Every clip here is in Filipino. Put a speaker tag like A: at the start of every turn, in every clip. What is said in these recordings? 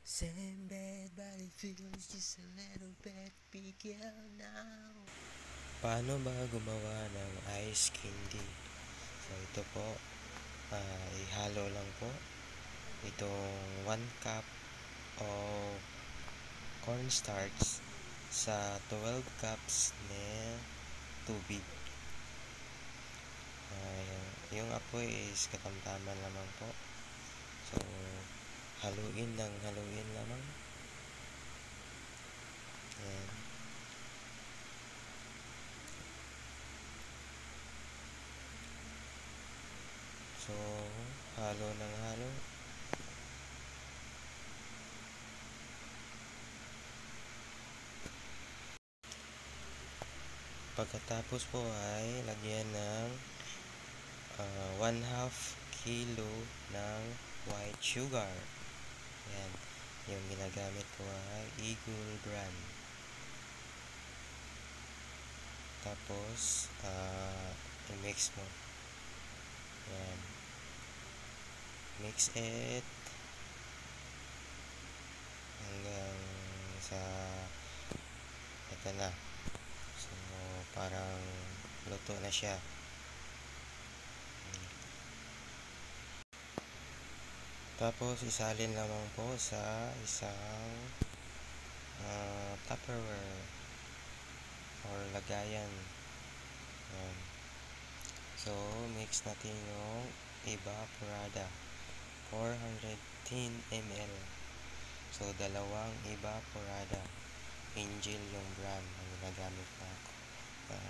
A: Same bed, but it feels just a little bit bigger now. Paano ba gumawa ng ice candy? So ito po, ihalo lang po itong 1 cup of cornstarch sa 12 cups na tubig. Yung apoy is katamtaman lamang po. So, haluin lamang. Ayan. So, halo ng halo. Pagkatapos po ay lagyan ng 1/2 kilo ng white sugar. Ayan. Yung ginagamit ko ay Eagle brand. Tapos, i-mix mo. Ayan. Mix it hanggang sa ito na. So, parang luto na siya. Tapos, isalin lamang po sa isang Tupperware or lagayan. Ayan. So, mix natin yung evaporada 410 ml. So, dalawang evaporada. Angel yung brand na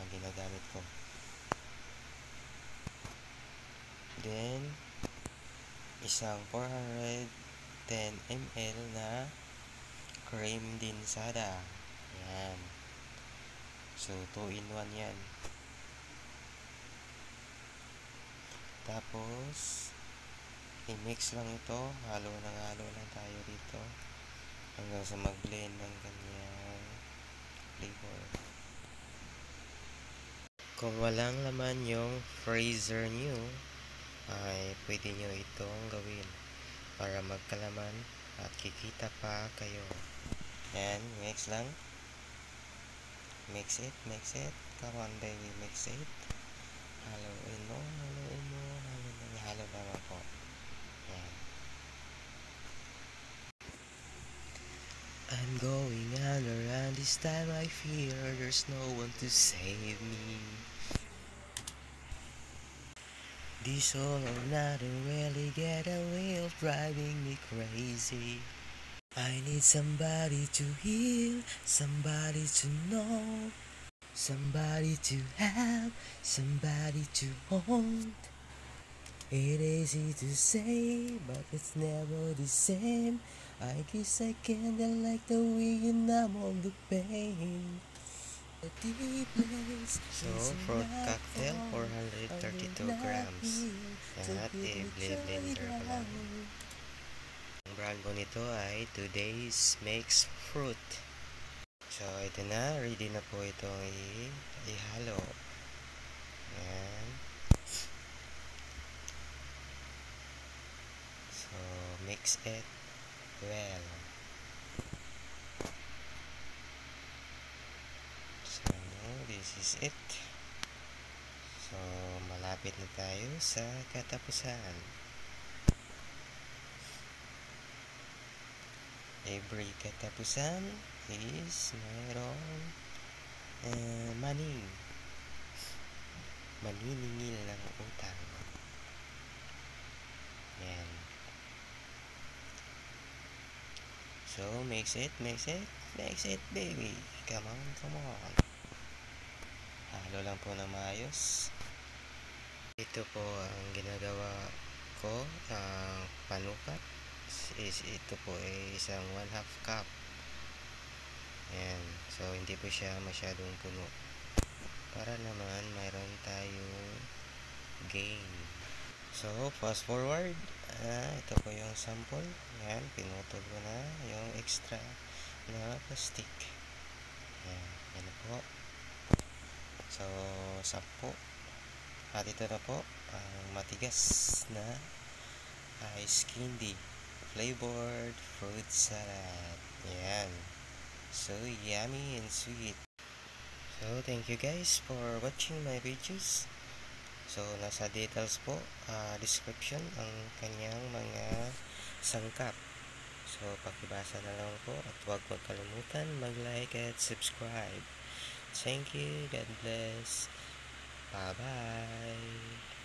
A: ginagamit ko. Then, isang 410 ml na cream dinsada. Ayan. So, 2 in 1 yan. Tapos, i-mix lang ito. Halo lang tayo dito. Hanggang sa mag-blend ng kanyang flavor. Kung walang laman yung freezer nyo, ay pwede nyo itong gawin para magkalaman at kikita pa kayo. Ayan, mix lang. Mix it. Come on baby, mix it. Haluin mo. Halo lang ako. Ayan. I'm going under and this time I fear there's no one to save me. This all or nothing really get away of driving me crazy. I need somebody to heal, somebody to know, somebody to have, somebody to hold. It is easy to say, but it's never the same. I guess I kinda like the way you numb all the pain. So, fruit cocktail, 432 grams. At i-blender ko lang. Ang brand ko nito ay Today's Mix Fruit. So, ito na. Ready na po itong ihalo. Ayan. So, mix it well. So, this is it. So, malapit na tayo sa katapusan. Every katapusan is mayroong maniningil ng utang. Yan. So, mix it baby. Come on. Halo lang po ng maayos. Ito po ang ginagawa ko, panukat. Ito po ay isang 1/2 cup. Ayan. So, hindi po siya masyadong puno. Para naman mayroon tayong gain. So, fast forward. Ito po yung sample. Ayan, pinutol ko na yung extra na plastic. Ayan, yan na po. So, 10. At ito na po ang matigas na ice candy. flavored fruit salad. Yan. So yummy and sweet. So thank you guys for watching my videos. So nasa details po, description ang kanyang mga sangkap. So pakibasa na lang po at huwag magkalimutan mag-like at subscribe. Thank you. God bless. Bye-bye.